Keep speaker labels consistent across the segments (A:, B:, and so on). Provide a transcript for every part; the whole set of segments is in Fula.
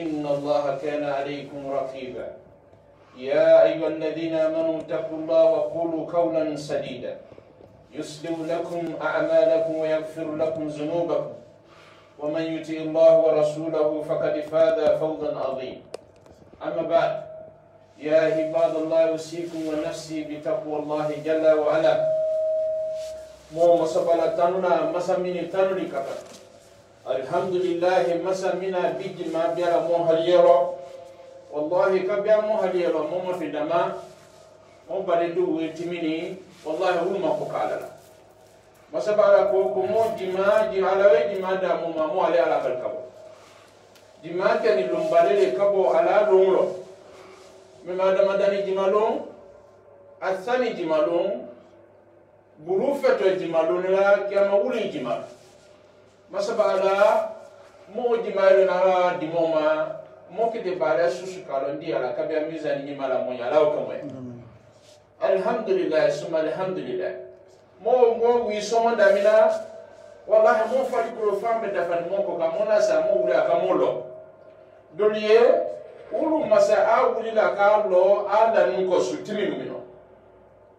A: إن الله كان عليكم رقيبا يا أيها الذين آمنوا اتقوا الله وقولوا قولا سديدا يصلح لكم أعمالكم ويغفر لكم ذنوبكم ومن يطع الله ورسوله فقد فاز فوزا عظيما أما بعد يا عباد الله أوصيكم ونفسي بتقوى الله جل وعلا مو مسبلا تنونا مسميني تنولي كتا الحمد لله مسمينا بيج ما بيرا مو هليرو والله كبيا مو هليرو مو في دما مو بدو ويتميني والله هو ما كوكالا مسبلا كوكو مو جما على جما دا مو على بالكبو جما كان لومبالي كبو على لونلو مما دا مداني جمالون الثاني جمالون بروفة جمالون لا كما ولي جمال masabala mo jimayo na dimoma mo kite bala susu kalondi ala kabya mizani nyimala mo yala okamwe alhamdulillah summa alhamdulillah mo wi somo damina wallahi mo fali ko fambe dafan mo ko kamona sa mo wula kamolo doliye ulu masa awuli la karlo ala nko sutimi mino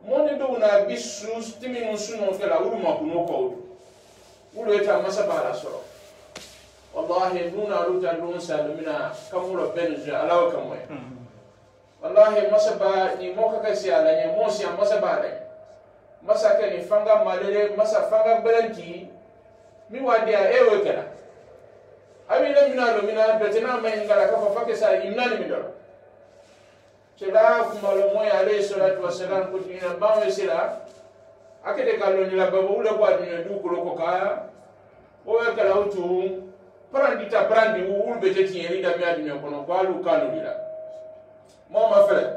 A: mo ni do na bisu sutimi musuno kala ulu makuno ko ulu eta masabala soro wallahi nuna ruta lun salumina kamulo benje alaw kamwe wallahi masaba ni moka kasi ala ni mosi masabala masaka ni fanga malere masa fanga belanti mi wadia ewe kala abi le mina lo mina betina mai ngala ka fa fakesa imnani midoro cela kumalo moya alayhi salatu wassalam kutina bawe sila akete kaloni la babo ule kwa dine du ko kaya o kala utu brandi ul beteti yeri da miadi ne kono kwa lu kanu dila mo ma fele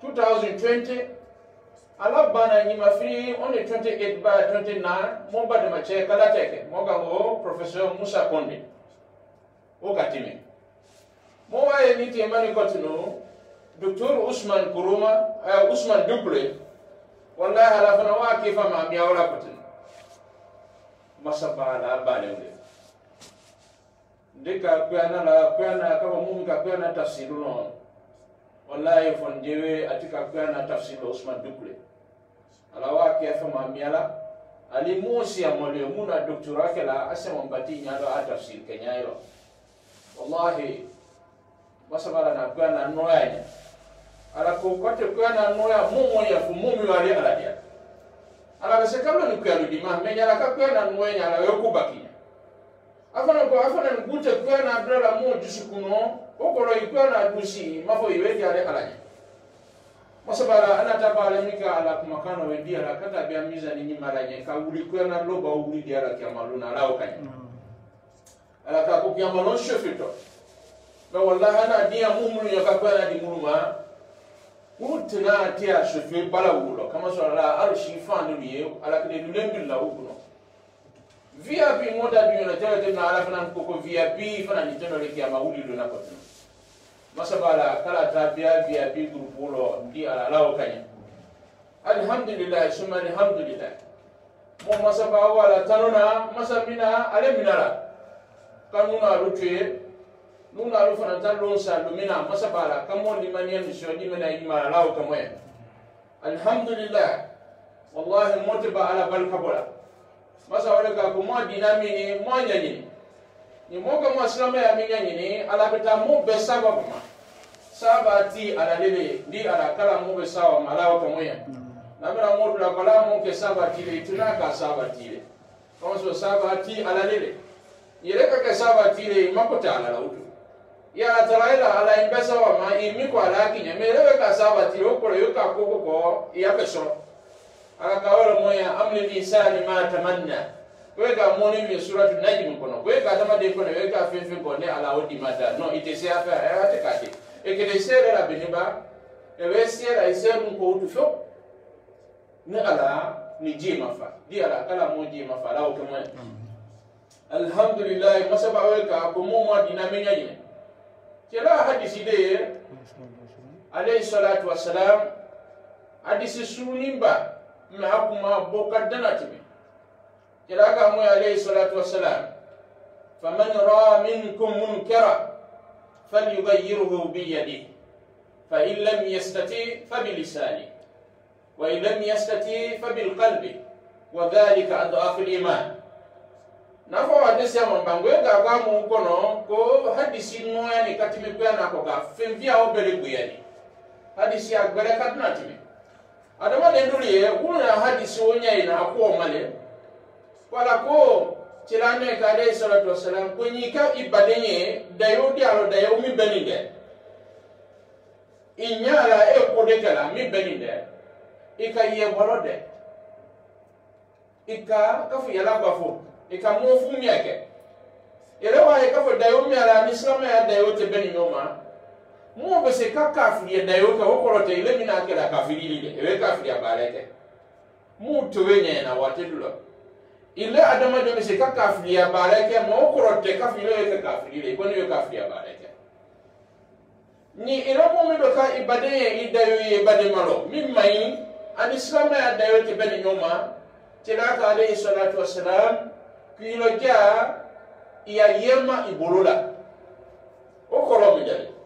A: 2020 ala bana ni mafiri on est 28 ba 29 mo ba de mache kala teke mo ga go professeur Musa Konde o gatime mo wa ni te mani kotuno Dr. Usman Kuruma Usman Duple wallahi ala fana wa kifa ma biya wala patin masabala bale ule ndika kwana kama mumi ka kwana tafsiru no wallahi fonjewe atika kwana tafsiru Usman Duple ala wa kifa ma miala ali musi ya mole muna doktora kala asema mbati nyalo atafsir kenyairo wallahi masabala na kwana noya ala ko kote kwana noya mumo ya kumumi wale ala dia ala se kabla ni kwa di ma me nyala ka kwana noya ala yo kubakinya afana ngute kwana brala mo jisukuno okolo ikwana dusi mafo iwe ya ala nya masabala ana tabala mika ala kumakana we dia ala kata bia miza ni nyimala nya ka uli kwana loba uli dia ala kiamaluna ala okanya ala ka ko kiamalo shefito na wallahi ana dia mumu ya ka kwana di muluma urtina tia shofe bala wulo kama so ala arshi fanu liye ala kede lulembi la wuno VIP moda bi na tete na ala fana ko VIP fana ni teno le kia mauli lo na ko masabala kala tabia VIP group wulo ndi ala lawo kanya alhamdulillah summa alhamdulillah mo masaba wala tanona masabina ale minala kanuna rutwe nuna alu fana talon sa lumina masabala kamo limania misho limina ima lao kamwe alhamdulillah wallahi motiba ala balkabola masa wale ka kuma dinamini mwanya ni moga muslima ya minyani ni ala beta mo besaba kuma sabati ala lele ndi ala kala mo besawa malao kamwe na mira mo dula kala mo ke sabati le tunaka sabati le kama so sabati ala lele yeleka ke sabati le makota ala lautu ya taraila ala imbesa wa ma imiko ala kinya melewe ka sabati okolo yoka kokoko ya peso ala kawala moya amli insani ma tamanna weka moni mi suratu najm kono weka tama de kono weka fefe kono ala odi mata no itese afa ate kate ekede sere la beniba ewe sere iseru ko utufo ni ala ni jima fa di ala kala mo jima fa la o kemo alhamdulillah masaba weka ko mo mo dinamenya yine kila hadisi de alayhi salatu wassalam hadisi sunimba ma hakuma bokadana tibi kila ka mo alayhi salatu wassalam فمن رأى منكم منكرا فليغيره بيده فإن لم يستطع فبلسانه وإن لم يستطع فبالقلب وذلك أضعف الإيمان. نفو hadisi ya mbango ga kwa mu kono ko hadisi no yani katimi kwa na ko ga femvia obele guyani hadisi ya gbere katna timi adama de nduriye kuna hadisi wonya ina ko male wala ko tilane ka alayhi salatu wassalam ko nyika ibadenye dayo dialo dayo mi beninde inyala e ko de kala mi beninde ikaye bolode ika kafu yala bafo ika mofu miake elewa kafu dayo mi ala islam ya dayo te beni noma mo be se ka kafiri dayo ka okorote ile mina kala kafiri ile ewe kafiri abaleke mu towenye na watelulo ile adama de se ka kafiri abaleke mo okorote kafiri ile kafiri ile koni yo kafiri abaleke ni irobo mi do ka ibade idayo ibade malo mi mai an islam ya dayo te beni noma tilaka alayhi salatu wassalam kilo ja ya yema ibulula okoro mi dale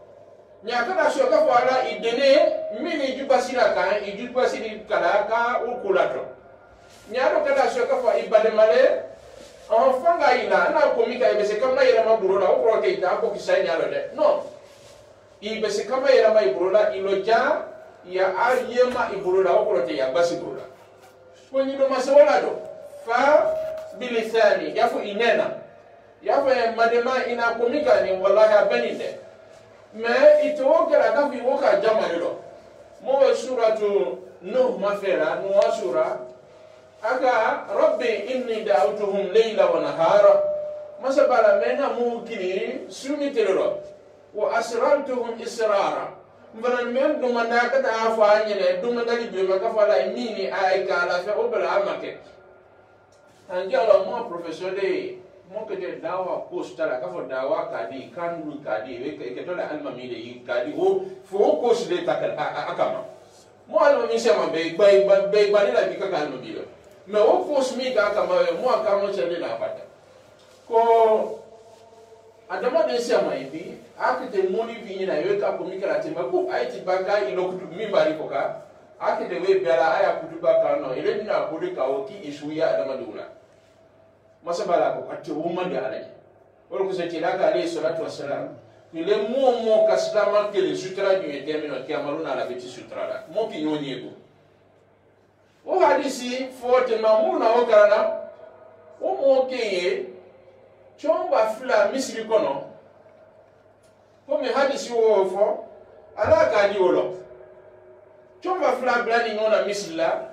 A: nyaka da shoka fala idene mini jubasira kan ijubasiri kala ka ukulato nyaro kada shoka fa ibade male enfanga ina na komika ibese kama yera mabulula okoro ke ita ko kisai nyalo de no ibese kama yera mabulula iloja ya ayema ibulula okoro te ya basibulula kwenye do masawala do fa bilisani yafu inena yafu madema ina komika ni wallahi abeninde me itokela kafi woka jamalilo mo suratu nuh mafera no sura aga rabbi inni da'awtuhum layla wa nahara masabala mena mukini sunitelo wa asrartuhum israra mbanan men do manaka ta afanye ne do mandali be makafala mini ay kala fe obala amake anjalo mo professeur de mo ke de dawa postala ka fo dawa kadi kandu kadi we ke to la alma mi de kadi ho fo ko de takal akama mo alma mi sema be ni la bika alma mi lo me o ko mi ka kama mo akama chele na pata ko adama de sema ibi akite moni vi na we ka ko mi kala tema ko aiti baka ilo mi bari ko ka akite we bela aya kutuba ka no ile dina ko de ka o ki isu ya adama dula masabala ko atti umma de alaji wala ko seti laka alayhi salatu wassalam ile mo kaslama kele sutra du termino ki amaruna la beti sutra la mo ki nyonyego o hadisi forte mamuna o karana o mo keye chomba fula misri kono ko me hadisi wo fo ala ka di wolo chomba fula blani ngona misri la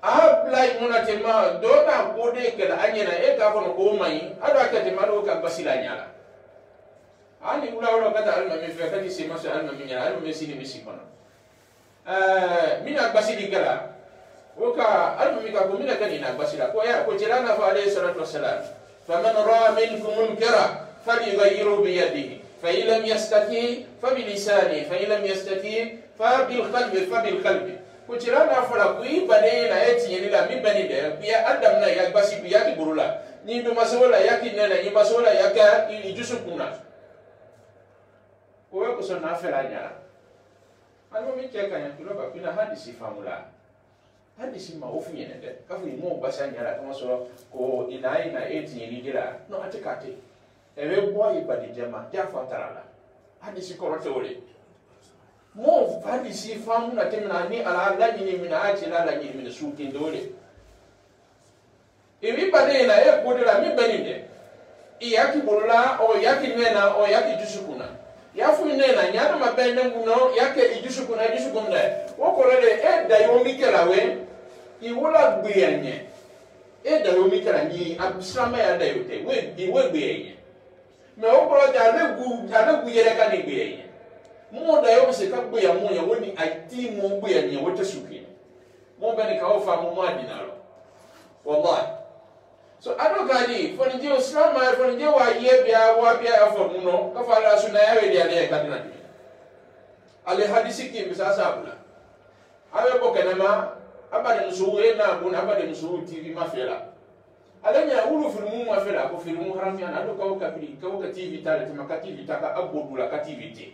A: apply mona tema dona kode kala anyena e ka kono ko mai ado akate maro ka basila nyala ani ula kata alma mi fe kati sima so alma mi nyala alma mi sini misi kono mina basili kala oka alma mi ka ko mina kani na basila ko ya ko jirana fa alayhi salatu wassalam faman ra'a minkum munkara falyughayyiru bi yadihi fa in lam yastati fa bi lisanihi fa in lam yastati fa bil qalbi kuchirana fala kuibane na eti yenila mibani de ya adam na ya basi bi yaki burula ni be masola yaki nena ni masola yaka ijusu kuna ko ko so na fela nya alo mi cheka nya kiloba kuna hadisi famula hadisi ma ofu yene de kafu mo basa nya la kama so ko ina eti yenila no atikate ewe boy ibadi jama jafa tarala hadisi korote ole mo hadisi famu na temna ni ala la ni mina achi la ni mina suki ndole ibi bade na e kodela mi beninde iyaki bolla o yaki nena o yaki jusukuna yafu nena nyana mabende nguno yake ijusukuna o kolele e da yomi kelawe i wola gbiyanye e da yomi kela ni abisama ya da yote we gbiyanye me o kolo ja legu yere ka ni gbiyanye mo da yo se ka gbe mo ya woni ati mo gbe ya ni wote suki mo be ni ka o fa mo ma dinalo wallahi so ado gadi fo ni je islam ma fo ni je wa ye bia wa bia afo mu no ka fa la sunna ya we dia le ka dinati ale hadisi ki bisa sabula awe bo kenema abade musu we na bu na abade musu tv ma fela alanya ulu filmu ma fela ko filmu haram ya na do ko ka TV tale te maka TV taka abodula ka TV te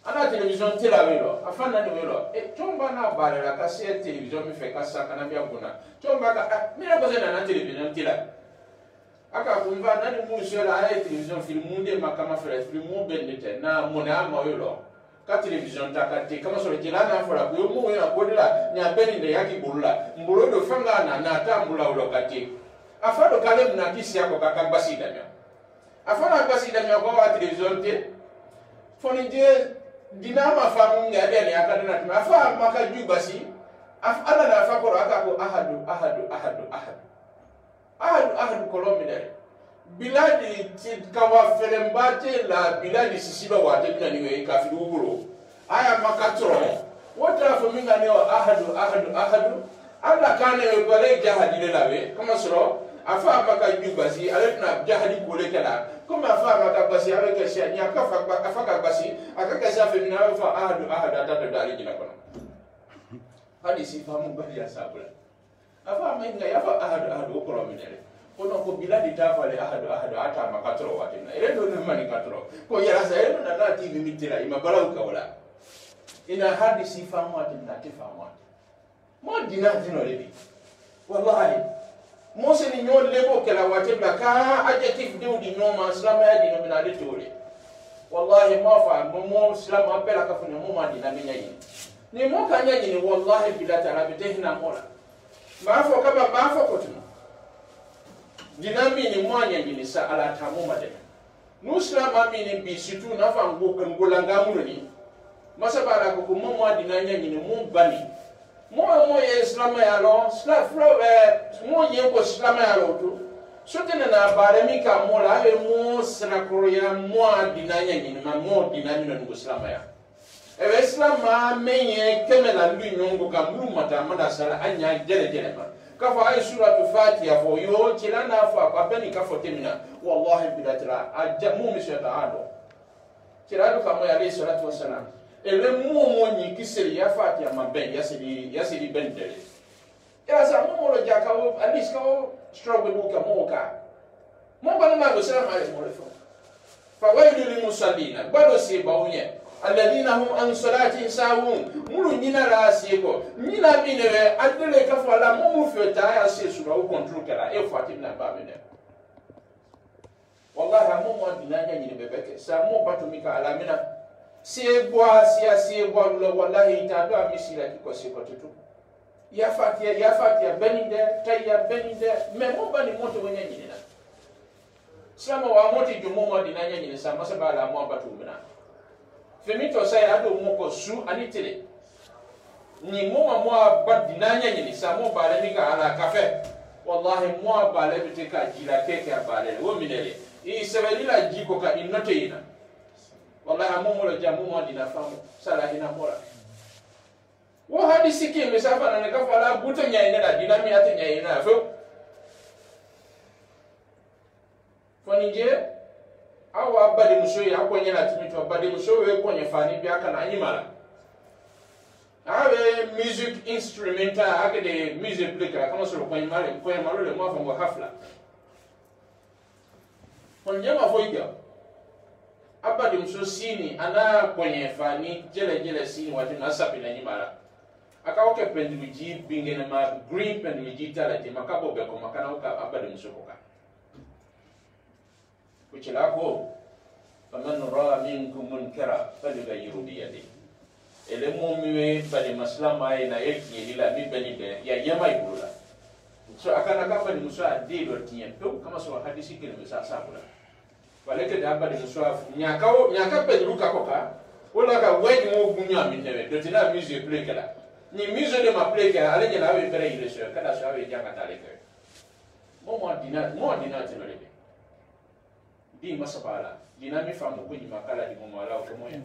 A: ana television te la welo afana ni welo e tomba na bale la ka se television mi fe ka sa kana bia kuna tomba ka mi na ko na television te la aka kumva na ni mu se la ay television filmu de maka ma fela filmu bendete na mona ma welo ka television taka te kama so jela na fola ko mu ya ko dila nya beni de yaki bulula mbulo do fanga na tambula ulo kati afado kale mna kisi yako kakabasi damia afana basi damia kwa television te foni je dinama famu ngade ni akadana tuma afa makaju basi ala na fa ko aka ko ahadu kolomide biladi kawa felembate la biladi sisiba wate bina niwe kafidu uburo aya makatro wota fo minga ne ahadu alla kane wale jahadile lawe kama soro afa maka jubasi aletna jahadi kole kala kuma afa maka basi avec sia nya ka afa ka basi akaka sa femina fa ahadu atata dali jina kono hadisi famu bali ya sabula afa mainga ya fa ahadu ko minere kono ko biladi tafale ahadu ata maka tro watina ile do mani katro ko yala sa ile na TV mitira imabala ukawala ina hadisi famu atina tifamu mo dina dino lebi wallahi Mose ni nyon lebo kala watebla ka adjectif de di nyoma islam ya di nominale tole wallahi ma fa mo islam appela ka funa mo ma di na menya yi ni mo ka nya ni wallahi bilata rabite hina mola ma fo ka ba ma fo ko tuma dinami ni mo nya ni sa ala ta mo ma de nu islam ami ni bi situ na fa ngolanga mu ni masabara ko mo mo di na nya ni mo bani mo ye islam ya lo mo ye ko islam ya lo to sotene na bare mi ka mo la e mo sra ko ya mo dinanya ni ma mo dinanya no islam ya e islam ma me ye kemela lu nyongo ka mulu mata manda sala anya jele ma ka fa ay suratu fatiha fo yo tilana fa ka beni ka fo temina wallahi bidatira ajamu mi shaytano kirado ka mo ya alayhi salatu wassalam ele mo ni kisiri ya fatia maben ya sidi bendele ya sa mo lo jaka o alis ka o struggle do ka mo ba na go sala male mo le fa wailu lil musallina bado si bawnya alladhina hum an salati sawun mulu nyina la sieko nyina binewe adele ka fala mo feta ya se sura o control kala e fatim na ba bene wallahi mo dinanya nyine bebeke sa mo batumika alamina seboa lo wallahi itabe amisira kiko siko tutu ya fatia beninde tayya beninde me mo bani moto wonya nyina sama wa moti jumo mo dinanya nyina sama sabala mo batu mina femito sai ado mo ko su anitele ni mo bad dinanya nyina sama bale ni ka ala kafe wallahi mo bale bitika jila keke bale wo minele i sebelila jiko ka innote ina wallahi amumo lo jamu mo dina famu sala hina mora wo hadisi ke me safa na ka fala buto nyaine da dina mi ate nyaine fo fonije awa badi muso ya ko nyana timito badi muso we ko nyafani bi aka na anyimala awe music instrumental ake de music plika kama solo ko malo le mo fa hafla fonje ma fo iga abadi muso sini ana kwenye fani jele sini watu na sapi na nyimara akaoke penduji bingene ma green penduji tala te makabo be ko makana uka abadi muso ko ka kuchilako faman ra minkum munkara falyughayyirhu bi yadihi ele momiwe bali maslama ina yeki lila bibeni be ya yama ibula so akana ka bali muso adilo tiyen to kama so hadisi kile mesa sabula waleke da abadi muswafu nyaka pedruka koka wala ka wedi mo gunya mindewe do tina music play kala ni music de ma play kala ale nyala we pere ile so kada so we janga taleke mo dina tinolebe di masabala dina mi famu ko makala di mo mala ko moya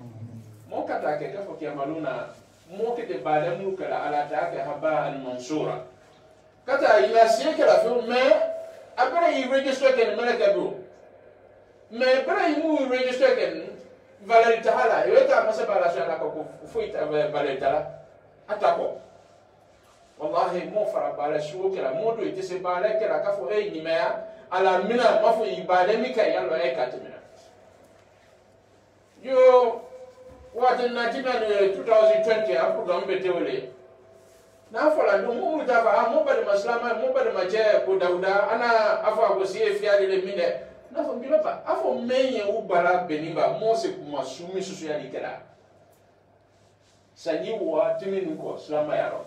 A: mo kata ke ka fokia maluna mo ke de bale mu kala ala ta ke haba al mansura kata ila siekala fi me abere i register ke meleka bro me para imu register ken Valeri Tahala yota masabala shana ko fuita Valeri Tahala atako wallahi mo fara bala shugo kala mo do ite se bala kala ka fo e nyimaya ala mina ma fo ibade mi kay yallo e ka temina yo wata na tina 2020 a program betewele na fola ndo mu utaba mo bade maslama mo bade maje ko dauda ana afa ko sie fiali le mine na fo ngila ba afo menye u bala beniba mo se kuma sumi susu ya dikela sanyi wa timinu ko slama yaro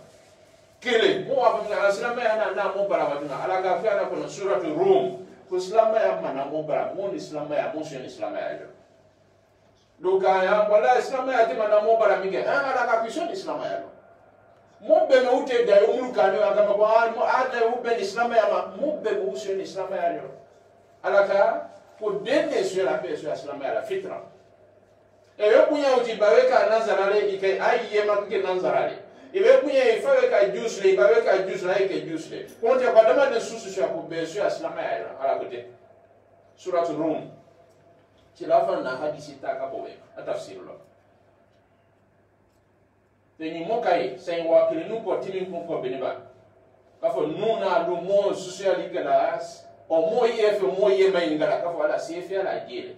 A: kele mo wa bana slama ya na mo bala waduna ala ga fi ana ko suratu rum ko slama ya mana mo bala mo ni slama ya mo se ni slama ya jo doka ya wala slama ya timana mo bala mige ala ga fi so ni slama ya mo be me ute da umru kanu anga mo mo ada u be islam ya ma mo be mo usu islam ya yo alaka ko dende su la be su islam ya la fitra e we kunya uti bawe ka nazarale ike ayi ma ke nazarale e we kunya ifawe ka juice le bawe ka juice la ike juice le ko te ba dama de susu su ko be su islam ya yo ala ko te suratul rum tilafa na hadisi ta ka bowe atafsir lo teni mokai sai wa kilinu ko timin ko beniba kafo nuna do mo social galas o mo ye mai ngala kafo ala CF ala gele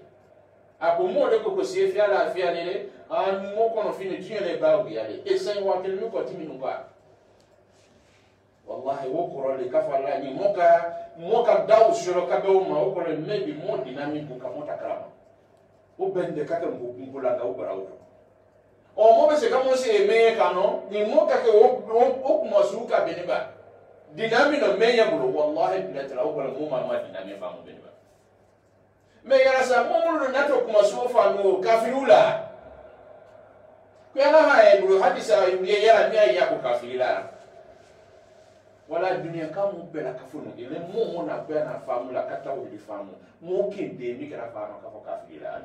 A: ako mo de ko CF ala fi ale an mo ko no fini tiele ba wi ale e sai wa kilinu ko timin ko wallahi wo ko le kafo ala ni moka daw shiro ka be o ma o ko le mebi mo dinamique ka mota kala o bende ka kan ko kumbula ga o barawo o mo be se ka mo se me kano ni mo ka ke o kuma su ka beniba dinami no me ya bulu wallahi bila tala o bala mo ma dinami fa mo beniba me ya sa mo mo na to kuma su fa no kafirula ko ya na ha e bulu hadisa ya ya ko kafirila wala dunia kama bela kafuno ile mo na be na famu la kata o di famu mo ke de mi kala fa no ka fo kafirila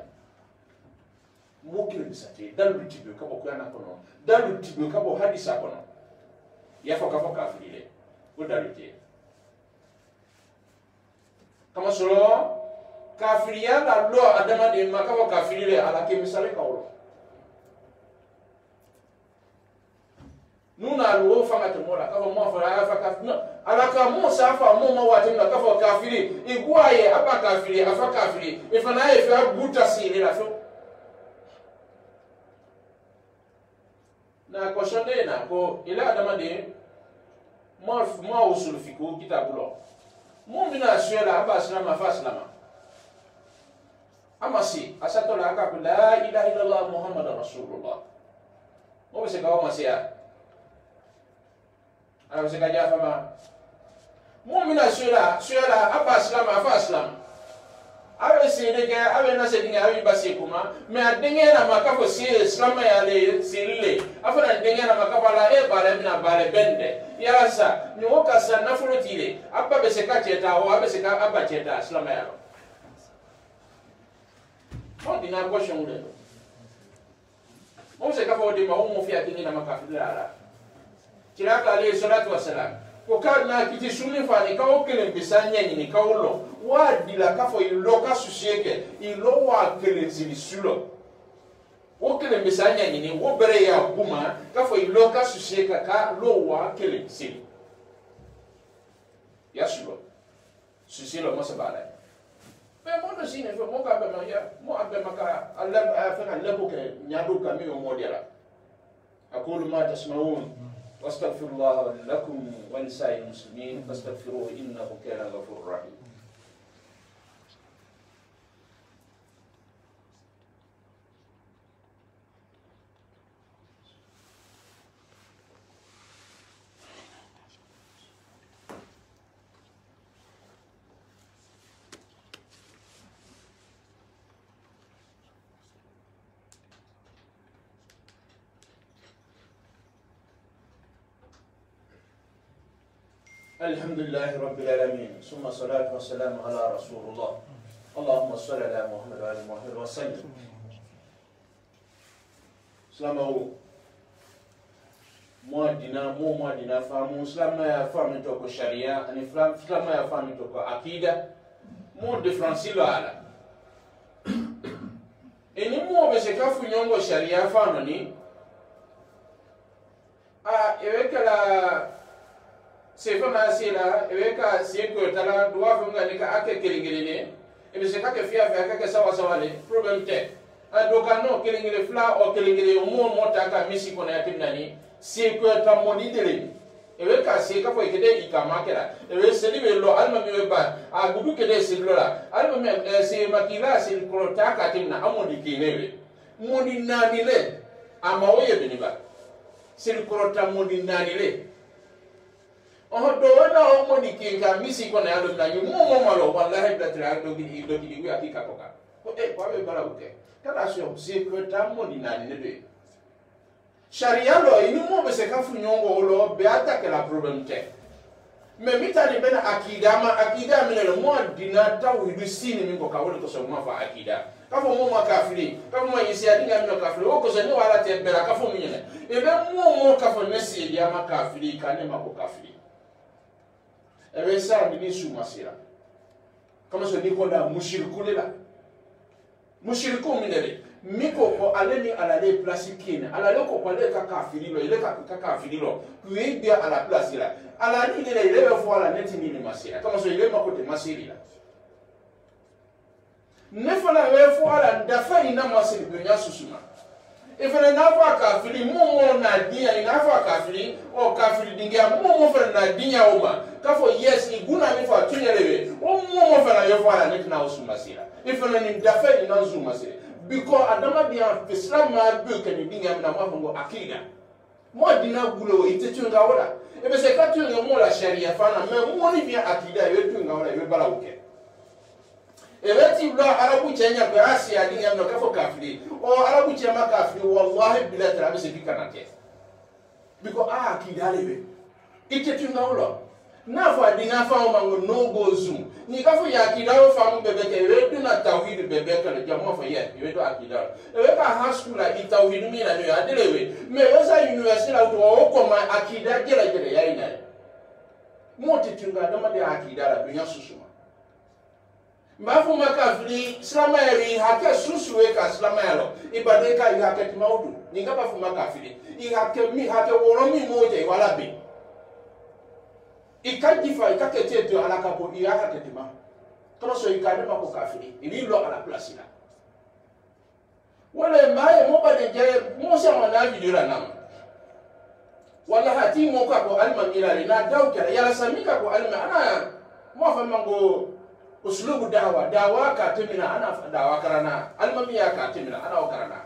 A: mo kile bisate dalu tibe kabo ko yana kono dalu tibe kabo hadisa kono ya foka foka afile ko dalu tie kama solo kafiria la lo adama de makabo kafile ala ke misale kawlo nuna lo fanga to mola kabo mo fara fa kafina ala ka mo safa mo mo wati na kabo kafili igwaye aba kafili afa kafili ifana ye fa buta sile la fo na ko shonde na ko ila adama de mo usul fiku kitabulo mo mina shela aba salama fa salama amasi asato la ka la ilaha illallah muhammadur rasulullah mo se ka o masia ana se ka ja fama mo mina shela aba salama fa salama awe sile ke awe na se dinga awe basi kuma me adenge na makafo si islam ya le sile afana dinga na makafa la e bale na bale bende ya sa ni woka sa na fulotile abba be se ka cheta o abe se ka abba cheta islam ya mo dinga ko shongle mo se ka fo de ma mo fi adenge na makafa la kila ka alayhi salatu wassalam ko ka na kiti sumi fani ka o kelen bisanya ni ka ulo wa dila ka fo ilo ka susieke ilo wa kelen zili sulo o kelen bisanya ni wo bere ya kuma ka fo ilo ka susieka ka lo wa kelen zili ya sulo susilo mo sabala be mo no sine fo mo ka be ma ya mo abe maka Allah fa na lebo ke nyado ka mi o modiala aqulu ma tasmaun واستغفر الله لكم ولسائر المسلمين فاستغفروه انه كان غفورا رحيما الحمد لله رب العالمين ثم الصلاة والسلام على رسول الله اللهم صل على محمد وعلى محمد وسلم سلامو مودنا فامو سلام يا فامي توكو شريعة أني سلام يا فامي توكو عقيدة مو ديفرنسيلو على إني مو بسكافو نيونغو شريعة فانوني يوكلا c'est fana sila eweka sieko tala doa funga nika ake kelingilene ebe se kake fia kake sawa sawa le problem te adoka no kelingile fla o kelingile mo mota ka misi kona yatimnani sieko tamoni dele eweka sieka fo ikede ikamakela ewe selibe lo alma miwe ba agudu kede sillola alma me se makila sil kolotaka timna amodi kinewe modi nanile amaoye beniba sil kolota modi nanile do wana omo nikinga misi kona yalo na nyumo malo wallahi blatra do gidi wi akika koka ko kwa be bala uke kada sio secret mo ni nani ne de sharia lo ini mo be se ka fu nyongo lo be attaque la problème te mais mitani bena akida minelo mo dina tawhidu sini mingo ka wole to so mo fa akida ka fo mo makafiri ka mo yisi adinga mino kafiri o ko se ni wala te bela ka fo minyene e be mo ka fo nesi ya makafiri ka ne mako kafiri ebe sa bini su masira kama so niko da mushiriku lela mushiriku minele miko ko aleni alale place kine alale ko kwale ka kafiri lo ile ka kafiri lo kuyi bia ala place la alani ile ile be fo ala neti ni masira kama so ile makote masiri la ne fala we fo ala ndafa ina masiri dunya susuma ifere nafa kafiri mumo na dia inafa kafiri o kafiri dingia mumo fere na dia oma kafo yes iguna ni fa tunyelewe o mumo fere yo fa na na usumasira ifere ni dafa ina usumasira because adama dia islam ma bu kan dingia na mafungo akida mo dina gulo itetunga wala ebe se katunga mo la sharia fana me mo ni bia akida yo tunga wala yo bala uke ebeti bla arabu chenya kwa asia dinga no kafo kafiri o arabu chema kafiri wallahi bila tarabi se bikana te biko akida lebe itetunga wala na fa dinga fa o mango no go zoom ni kafo ya akida o fa mo bebe ke we na tawhid bebe ka le jamo fa ye we do akida e ka haskula itawhid mi na yo adelewe me wasa university la to o ko ma akida gele ya ina mo tetunga dama de akida la dunya susuma mbafu makafiri islama yari hake susuwe ka islama yalo ibade ka ihake timaudu ninga bafu makafiri ihake woromi moja wala bi ikajifa ikaketeto alaka ko ihake tima kama so ikade mako kafiri ililo ala plasila wala mbaye mo bade je mo sama na video la nam wala hati mo ka ko alma milali na dawka yala samika ko alma ana mo fa mango uslubu dawa ka temina ana dawa karana almamiya ka temina ana karana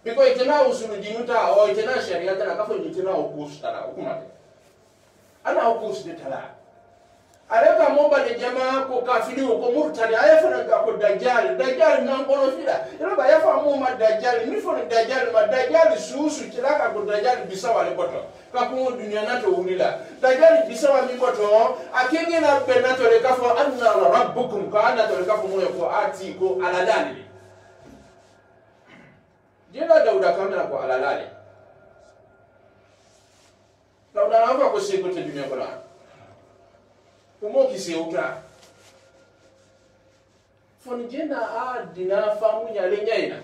A: biko itena usulu dinuta o itena sharia tana ka fo itena o kusta na hukumate ana o kusta tala aleka momba de jama ko kafiri ko murtadi ayafana ka ko dajjal na bono fida ila ba yafa mo ma dajjal ni fo dajjal ma dajjal susu tilaka ko dajjal bisawa le boto ka ko dunya na to unila dajjal bisawa mi boto akenge na benato le ka fo anna rabbukum ka anna to le ka fo mo ko ati ko aladani jela dauda kamera ko alalale dauda na ko se ko te dunya ko la como que se outra fonjena a dina famu ya lenyaina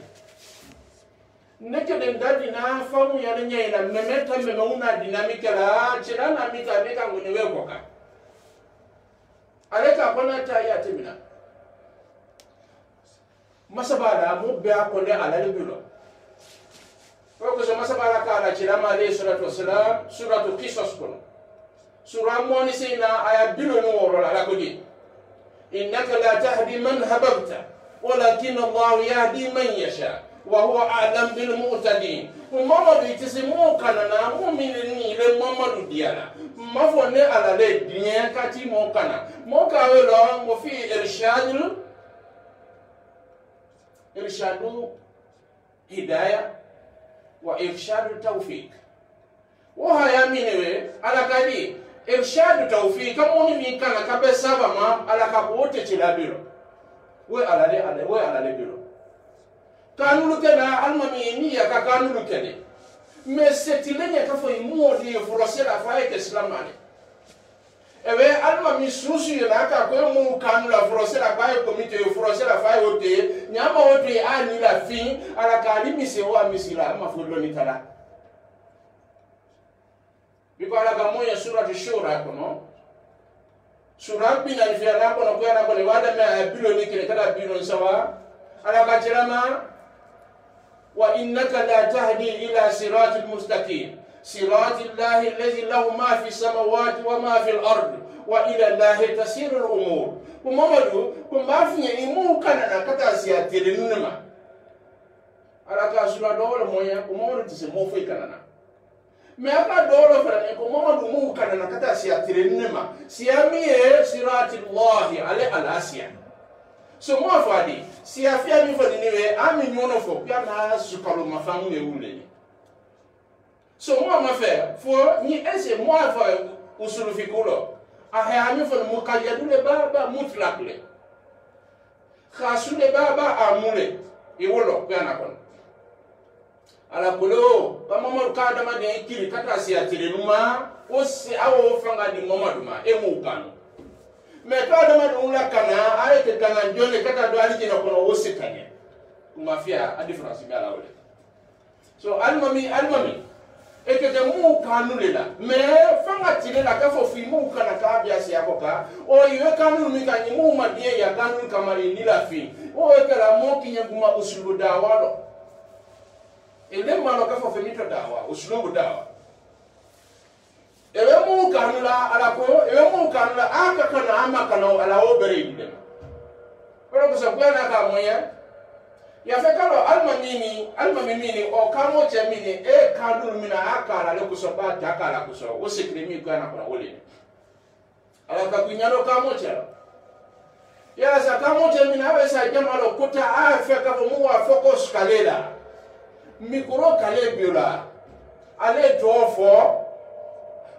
A: neke den dina famu ya lenyaina memeta memeuna dinamika la chirana mika beka ngonewe koka aleka kona ta ya temina masabala mo be akonde alale bulo ko so masabala kala chirama alayhi salatu wassalam suratu qisas kono سورة مونسينا آية بلو نور لكودي إنك لا تهدي من هببت ولكن الله يهدي من يشاء وهو أعلم بالمعتدين وماما بيتسمو كاننا مؤمنين لماما ديانا ما فوني على الدنيا كاتي مو كانا مو كاولا وفي إرشاد هداية وإرشاد التوفيق وهيا منوي على كدي irshadu tawfiq kamoni mi kana kabe saba ma ala ka wote tilabiro we ala le biro kanulu kana almami ni ya ka kanulu kene mais setilenya ka fo imodi forosera fa ke islamane ewe almami susu ya ka ko mu kanula forosera ba ko mite forosera fa wote nyama wote ani la fin ala ka limise wa misila ma fo lo ni kala biko ala ga moya suratu shura kono sura bina ni fi ala kono ko ala ko le wada me bilo ni kile kada bilo sawa ala ga tirama wa innaka la tahdi ila siratil mustaqim siratil lahi alladhi lahu ma fi samawati wa ma fi al-ard wa ila allahi tasiru al-umur kumamadu kumbafinya imu kana na kata siya telenuma ala ka sura dole moya kumamadu tise mo foi kana na me aka dole fara ne kumamadu mu kana na kata siya telenuma siya miye siratil lahi al-asiya so mo afadi si afia mi fodi niwe ami nyono fo pia na sukalo mafamu e wule so mo ma fe fo ni ese mo afa usulu fikulo aha ami fo mo kayadule baba mutlaqle khasule baba amule e wolo pia na kon ala bolo ba mo ka dama de kiri kata si atire numa o se awo fanga di momaduma e mu kanu me to adama dum la kana ay te kana jole kata do ali jina kono wosikanye kuma fia a difference mi ala wole so almami e ke de mu kanu lela me fanga tile la ka fo fi mu kana ka bia si akoka o iwe kanu mi ka ni mu ma die ya kanu kamari ni la fi o e kala mo kinya guma usulu dawalo ele malo ka fo fi mito dawa usulu dawa ewe mu kanula alako ewe mu kanula aka kana ama kana ala obere inde pero ko so bwana ka moya ya fekalo almamini o kamo chemini e kanul mina aka ala ko so ba ta aka ko so o sekremi ko na ko wole ala ka kunyalo kamo chelo ya sa kamo chemini awe sa jamalo kuta a feka mu wa focus kalela mikro kale biola ale dofo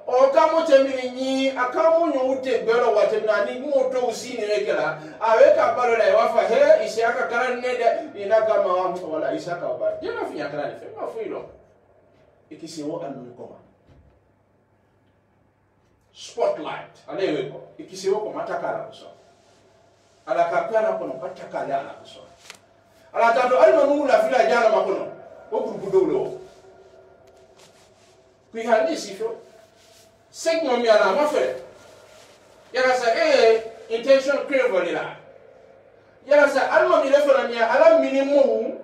A: o kamo temini ni akamu nyute gbero watemna ni moto usini wekela aweka balo la wafa he isiaka karane de ina kama wala isaka ba jana finya karane fe ma fuilo ikisiwo anu koma spotlight ale weko ikisiwo ko matakala so ala kapana kono patakala ala so ala tando alma nula fila jana makono o grupu dolo ku handi sifo segno mi ala ma fere yara sa intention crave la yara sa alma mi le fere mi ala minimum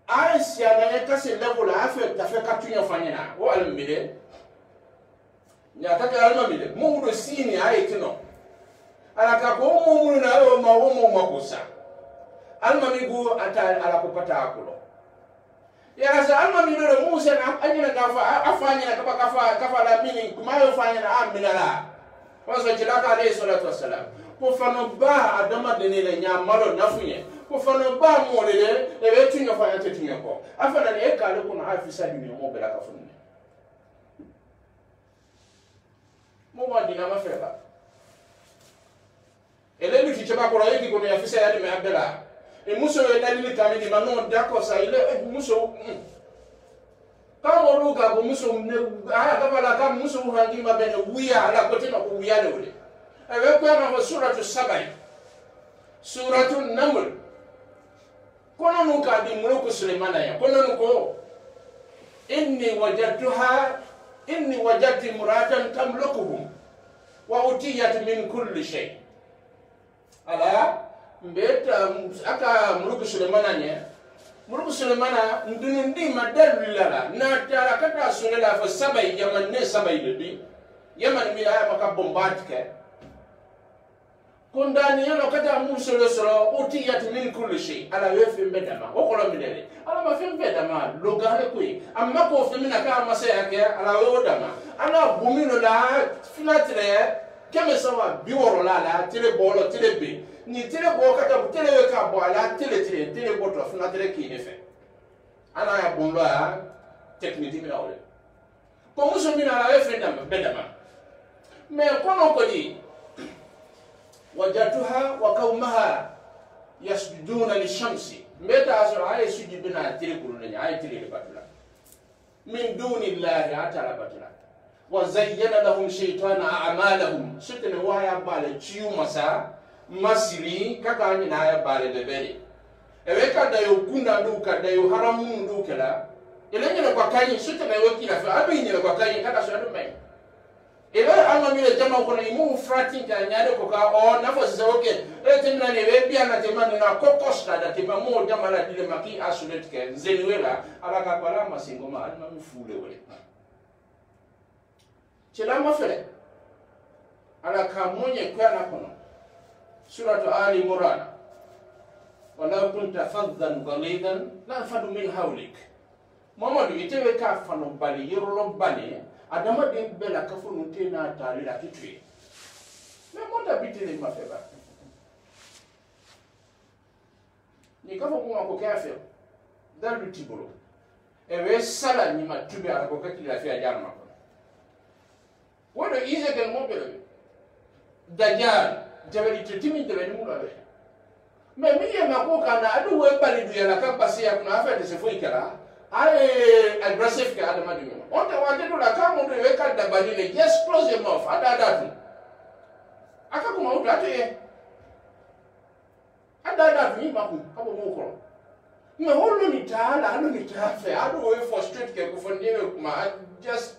A: a si ana e kase level a fe ta fe katunya fanyana o alma mi le nya ta ka alma mi le mu do sini a etino ala ka ko mu na o ma ko sa alma mi go ata ala ko pata akulo ya sa alma mi do musa na anyina gafa afanya na kafa la mini kumayo fanya na amina la waso jilaka alayhi salatu wassalam ko fano ba adama de ne nya malo nafunye ko fano ba mo le e be tunyo fanya tetunyo ko afana ne ekale ko na afisa ni mo bela ka funne mo wa dina ma feba ele ni fiche ba ko ra yiki ko ne afisa ya ni me abdala e muso e dalili kamini manon dako sa ile muso kama ruga ko muso ne ka bala ka muso hangi mabene wiya ala ko tena ko wiya le e we ko na suratu sabai suratu naml kono nu ka di mulku sulaimana ya kono nu ko inni wajadtu muratan tamlukuhum wa utiyat min kulli shay ala mbeta aka mulku Sulemana ndunundi madalu lala na tara kata sunela fa sabai yaman ne sabai de yaman mi aya maka bombatike kondani yano kata musolo solo utiyat min kulli shay ala wefe mbedama okolo midele ala ma fe mbedama logale koi amma ko fe mina ka masaya ke ala wodama ana bumino la finatre keme sawa biworo la tele bolo tele be ni tele bo kata tele we ka bo ala tele bo to funa tele ki ne fe ana ya bondo ya technique mi na ole ko muso mi na la fe ndam bedama me kono ko di wajatuha wa qaumaha yasjuduna lishamsi meta asra ay sujuduna tele kulun ay tele batula min dunillahi atala batula wa zayyana lahum shaytanu a'malahum sutana wa ya bale ciu masa masiri kaka ni na ya bale bebele ewe ka da yo kunda ndu ka da yo haramu ndu kala ele nyina kwa kanyi sute na yoki la fa adu nyina kwa kanyi kada so adu mai ele alma mi le jama ko na imu fratin ka nyaade ko ka o na fo se oke e temna ne be bia na temna na kokosta da tema mo jama la dile maki asulet ke nzenuela ala ka pala masingo ma alma mi fule wole chela mafele ala ka monye kwa na kono suratu ali imran wala kunta faddan ghalidan la fadu min hawlik mamadu itewe ka fano bali yorolo bali adama de bela ka fonu tena tali la kitwe me monta bitele mafeba ni ka fo ko kafe dalu tibolo ewe sala ni matube ala ko kati la fiya jarma ko wodo ise ken mo bele dajjal jabali timi de ni mula be me mi ye ma ko kana adu we bali du ya ka pasi ya kuna afa de se foi kala ai aggressive ka adama de mo on te wa de la ka mo de we ka dabali le just close your mouth ada tu aka kuma uta te ada ni ma ku ka bo mo ko me holo ni taala adu ni tafe adu we frustrate ke ku fondewe kuma just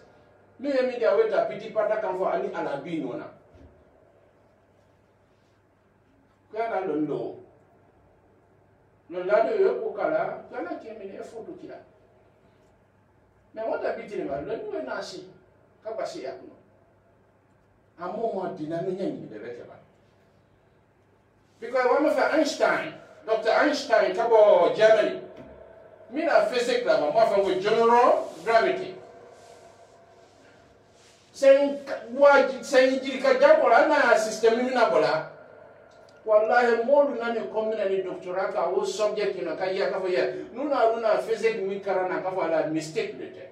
A: me mi dia we ta piti pata kan fo ani ala bino na kana londo no lado yo ko kala kana kemene foto kila me wota bitire ma lo ni na si ka basi ya kuno amo mo dinamenya ni de beke ba because one of Einstein Dr. Einstein kabo Germany mina physics la mo fa with general gravity sen jiri jambo la na system ni na bola wallahi molu nani komina ni doctorat ka o subject ino ka ya ka fo ya nuna physics mi karana ka fo la mistake de te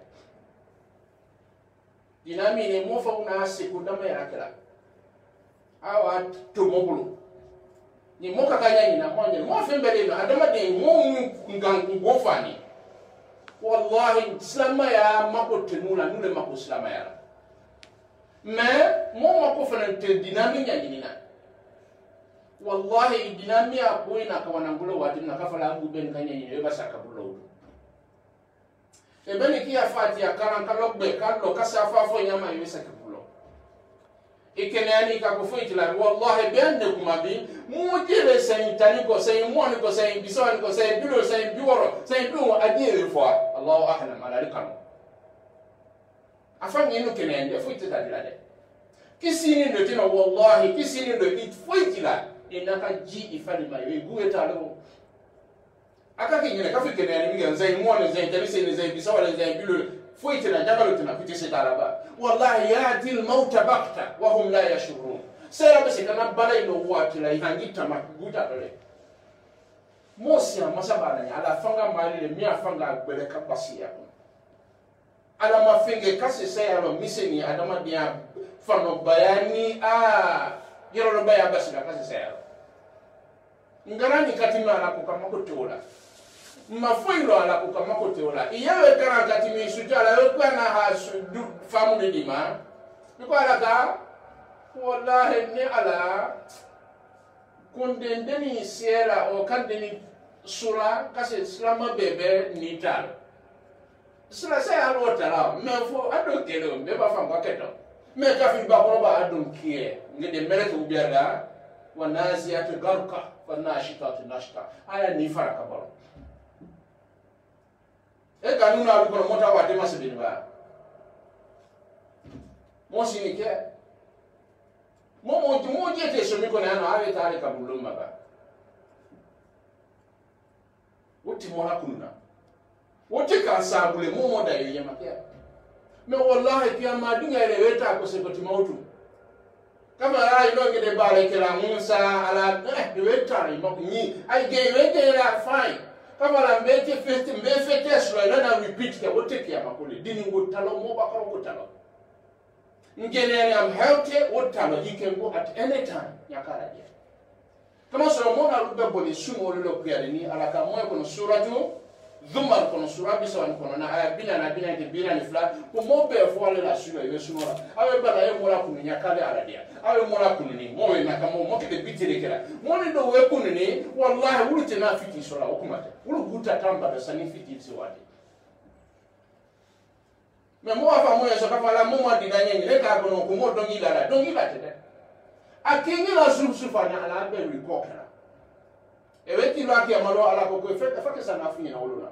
A: dinami ne mo fa una se ko dama ya kala awa to mobulu ni mo ka kanya ni na mo ni mo fe mbele no adama de mo ngang go fani wallahi islama ya mako tenula nule mako islama ya mais mo mako fa te dinami nya ni na wallahi dinami ya ko ina ka wanangulo wati na kafala abu ben kanya ni e basa kabulo e beni ki ya fati ya karan kalogbe kallo kasafa fo nyama e basa kabulo ikene ani ka ko fo itila wallahi ben de kuma bi mo jere sai tani ko sai mo ni ko sai bisani ko sai bilo sai biworo sai bilo adire fo Allahu ahlam ala rikam afan yenu kene ande fo itila dilade kisini ndo tena wallahi kisini ndo it fo itila inaka ji ifali mai guwe talo aka kinyene ka fikene ani miga nzai muone nzai tabise ni nzai bisawa nzai bilo foite na jabalo tuna pitise talaba wallahi yatil mauta bakta wa hum la yashurun sera bese kana bala ino wati la ihangita makuguta dole mosi amasaba na ala fanga mali le mi afanga agbele kapasi ya ala mafenge kase saya lo miseni adama dia fano bayani yero lo baya basi na kase saya ngarani katima ala kukamako tola mafoilo ala kukamako tola iyawe kana katimi sujala yo kana ha famu ni dima biko ala ka wallahi ni ala kundendeni siela o kandeni sura kase islama bebe ni tal sura sai alo tala me fo ado kelo me ba fam baketo me ka fi ba ko ba adon kie ngede meleke ubiada wa naziyat garqa wa nashitat nashta aya ni faraka baro e kanuna alu ko mota wa de masbin ba mo sinike mo jete so mi ko na no ave tare ka bulumma ba wuti mo hakunna wote ka sabule mo moda ye makia me wallahi pia madinga ile weta ko se ko timautu kama rai no ngede bare kila Musa ala de weta ri mo ni ai ge wete la fine kama la mbete fete mbefete so na repeat ke wote pia makole dini ngotalo mo ba ko ngotalo ngene am healthy wotalo you can go at any time yakara dia kama so mo na rubbe boni sumo lo pia ni ala ka mo ko suratu Zumar kono sura bisa wan kono na aya bina na bina ke bina ni fla ko mo be fo ale la sura yo sunora awe bala e mora kunu nyakale ala dia awe mora kunu ni mo we na kamo mo ke bitire kala mo ni do we kunu ni wallahi wulu te na fiti sura okumate wulu buta tamba da sani fiti si wati mais mo afa mo yeso kafa la mo ma dinanye le ka gono ko mo dongi la tede akingi la sufa na ala be rikokera e weti lo aki amalo ala ko ko fa ke sana fini na wolona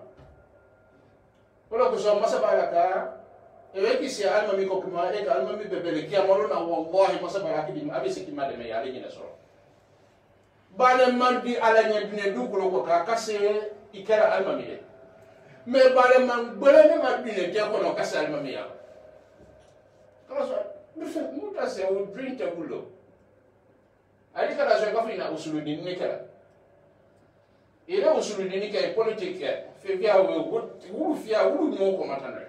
A: wala ko so masabala ka e weti si alma mi ko kuma e ka alma mi bebele ki amalo na wallahi masabala ki dim abisi ki mademe ya le nyina so bale man bi ala nyadine du ko ko ka kase ikara alma mi de me bale man bele ne ma dine je ko no kase alma mi ya kala so muta se o drink tabulo ali kala so ka fina usulu din ne kala ila usulu din ke politique fe via wulu fia wulu mo ko matana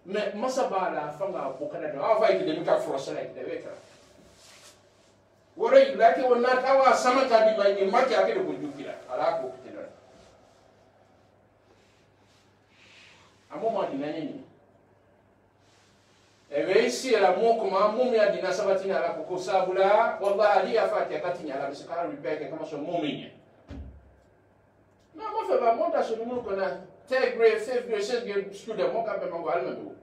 A: me masabala fanga ko kana do afa ki de mi ka frosela ki de weka wore lake wonna tawa sama ka bi mai makki ake ko jukira ala ko kitela amo ma dinanye ni ewe isi la mo kuma mumi ya dina sabati na la ko sabula wallahi ali afati akati nyala bisaka ribeke kama so mumi ni na mo fe ba mo da so mo ko na third grade fifth grade sixth grade student mo ka be mo alma do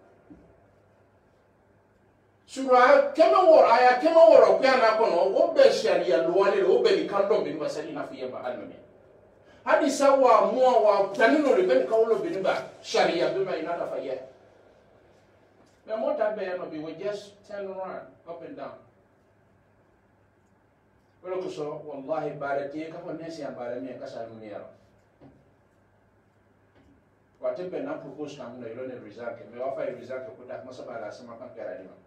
A: sura kema wor aya kema wor ko yana ko no o be sharia luwale o be kando be basali na fiye ba alma hadi sawa mo wa tanino le ben kawlo be ba sharia be mai na ta faye. The motor be we just turn around up and down. Well, so wallahi barati ka nesi ambara mi ka sa munira. Watembe na propose na muna ilone result me wafa result ko ta masabala sama kan pera dima.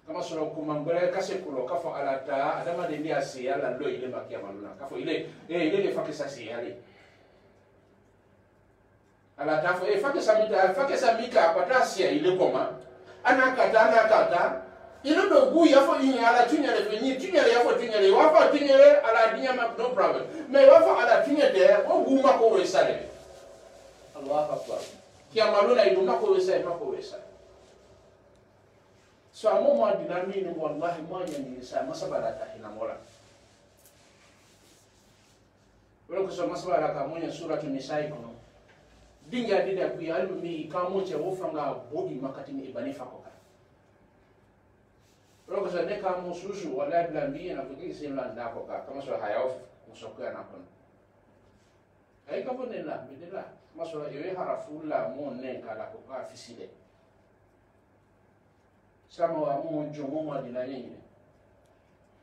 A: Kama sura kumambere ka se kulo ka fa alata adama de ndia si ala lo ile makia maluna ka fo ile le fa ke sa si ale. Ala tafo fakesa mika patasia ile koma ana kata ile do gu yafo yin ala tunyele fenyi tunyele yafo tunyele wafa tunyele ala dinya no problem me wafa ala tunyele o gu mako wesale Allahu akbar kia maluna idu mako wesale so amo ma dinamini wallahi ma nyani sa masabala ta hina mola wala ko so masabala ka monya suratu nisa ikono dinga dida ku yalu mi kamo che wofanga bodi makati ni ibani fakoka rogo sa ne kamo susu wala blambi na kuki sinla ndako ka kama so hayaof musoka na kono ay ka bonne la bidela maso yewe harafu la mo ne kala ko ka fisile sama wa mo jomo ma dinani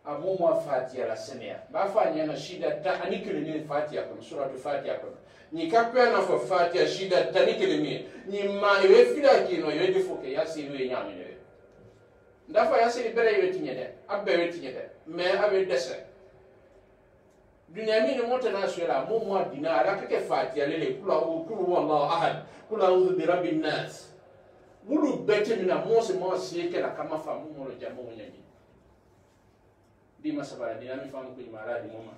A: amu ma fatia la semea ba fanya na shida ta anikele ni fatia kono suratu fatia kono ni kapya na fo fatia shida tanikele mi ni ma yewe fila kino yewe difoke ya siwe nyame ne ndafa ya siri bere yewe tinyede abbe yewe tinyede me abe dese dunia mi ni mota na swela mo mo dina ala kake fatia lele kulu wallahu ahad kula a'udhu bi rabbin nas wulu bete mina mo se mo sieke la kama fa mo lo jamo nyanyi di masabara dina mi famu ku imara di moma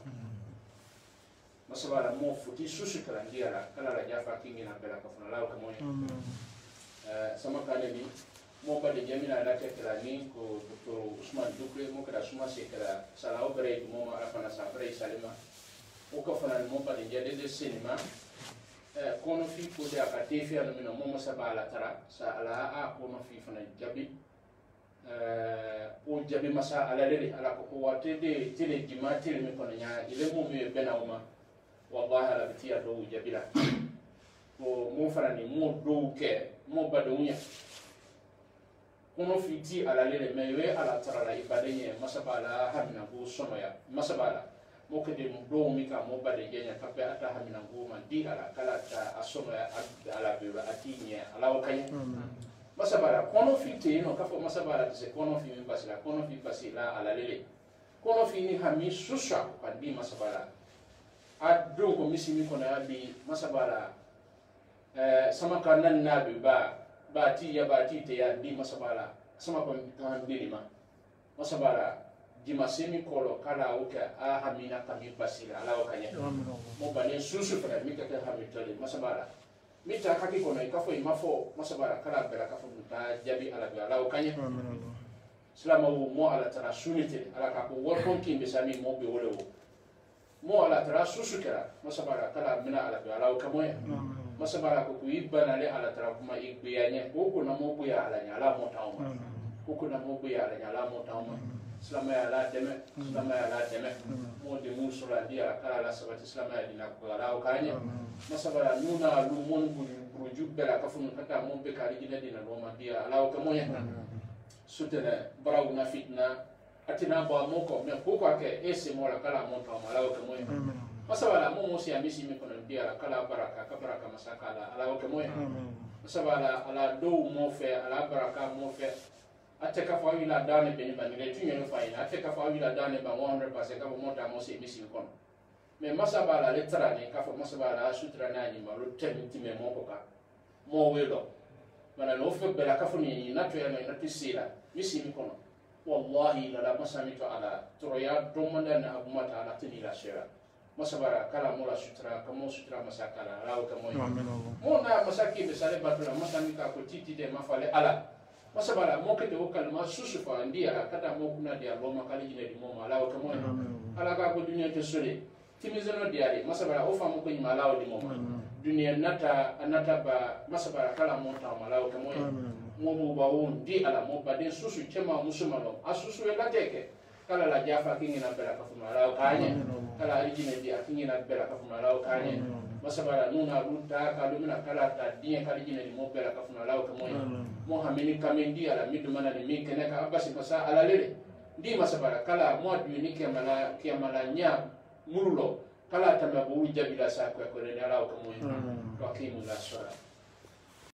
A: masabara mo futi susu kala ndia la kala la jafa kingi na bela kafuna lao kamoya sama kale ni mo ba de jamina la kala ni ko Dr. Usman Dukle mo kada suma se kala sala obere mo ma afana sa pre salima o kafuna mo ba de jade de cinema kono fi ko de akate fi ala mina mo masabala tara sa ala a kono fi fana jabi o jabi masa ala lele ala ko wate de tele jima tele mi kono nya ile mo mi bena uma wallahi ala bitia do jabila ko mo fara ni mo do ke mo badunya kono fiti ala lele mewe ala tara la ibadenye masabala hamina go sono ya masabala mo ke de do mi ka mo bade genya kape ata hamina go man di ala kala ta asono ya ala be atinya ala wakanya masabala kono fiti no kafo masabala se kono fi mi pasila kono fi pasila ala lele kono fi ni hami susha pandi masabala addo ko misimi ko na bi masabala sama kanan nabi ba ti te ya di masabala sama ko tan bi ma masabala di masemi kolo kala o ka a hamina kami basila ala o kanya mo bane susu fara mi ka hami tole masabala mi ta kaki ko na ikafo imafo masabala kala bela kafo ta jabi ala bi ala o kanya selama mo ala tara sunite ala ka ko workon kimbe sami mo be wole mo ala tara susu kala masabala kala mina ala bi ala o kamoya masabara ko ibana le ala tara kuma igbiyanye ko na mo buya ala nya ala mo tawma ko na mo buya ala nya ala mo tawma silama ya ala deme mo de musula dia kala la sabati silama ya dina ko ala o kanye masabara nuna lu mon bu jubbela ka funu kata mo be kali dina dina lo ma dia ala o kamo ya sutena barawna fitna atina ba mo ko me ko ke ese mo la kala mo tawma ala o kamo ya masabala mo si amisi mi kono dia kala baraka ka baraka masakala ala o kemo masabala ala do mo fe ala baraka mo fe ate ka fa wila dane be ni ba ni tu nyelo fa ina ate ka fa wila dane ba 100% ka mo ta mo si amisi kono me masabala le trane ka fa masabala sutra na ni ma lo temiti me mo ko ka mo welo mana no fe bela ka fu ni na to ya na tisira misi mi kono wallahi la masami to ala troya do manda na abumata ala tinila shera masabara kala mola sutra kamo sutra masakala rawo kamo mo na masaki be sare batula masami ka ko titi de mafale ala masabara mo kete o kalma susu fa ndia kata mo kuna dia lo makali jine di mo malawo kamo ala ka ko dunya te sole timizeno diare masabara o fa mo ko malawo di mo dunya anata ba masabara kala mo ta malawo kamo mo mo ba won di ala mo ba de susu chema musumalo asusu e lateke kala la jafa kingina bela ka fumala kanye kala origine dia kingina bela ka fumala kanye masabara nuna ruta ka lumina kala ta dia kala origine di mo bela ka fumala ka moy mo hamini kamendi ala midu mana ni mikene ka abasi pasa ala lele di masabara kala mo duni ke mala nya mululo kala tamabu jabila sa ko ne ala ka moy to akimu la sura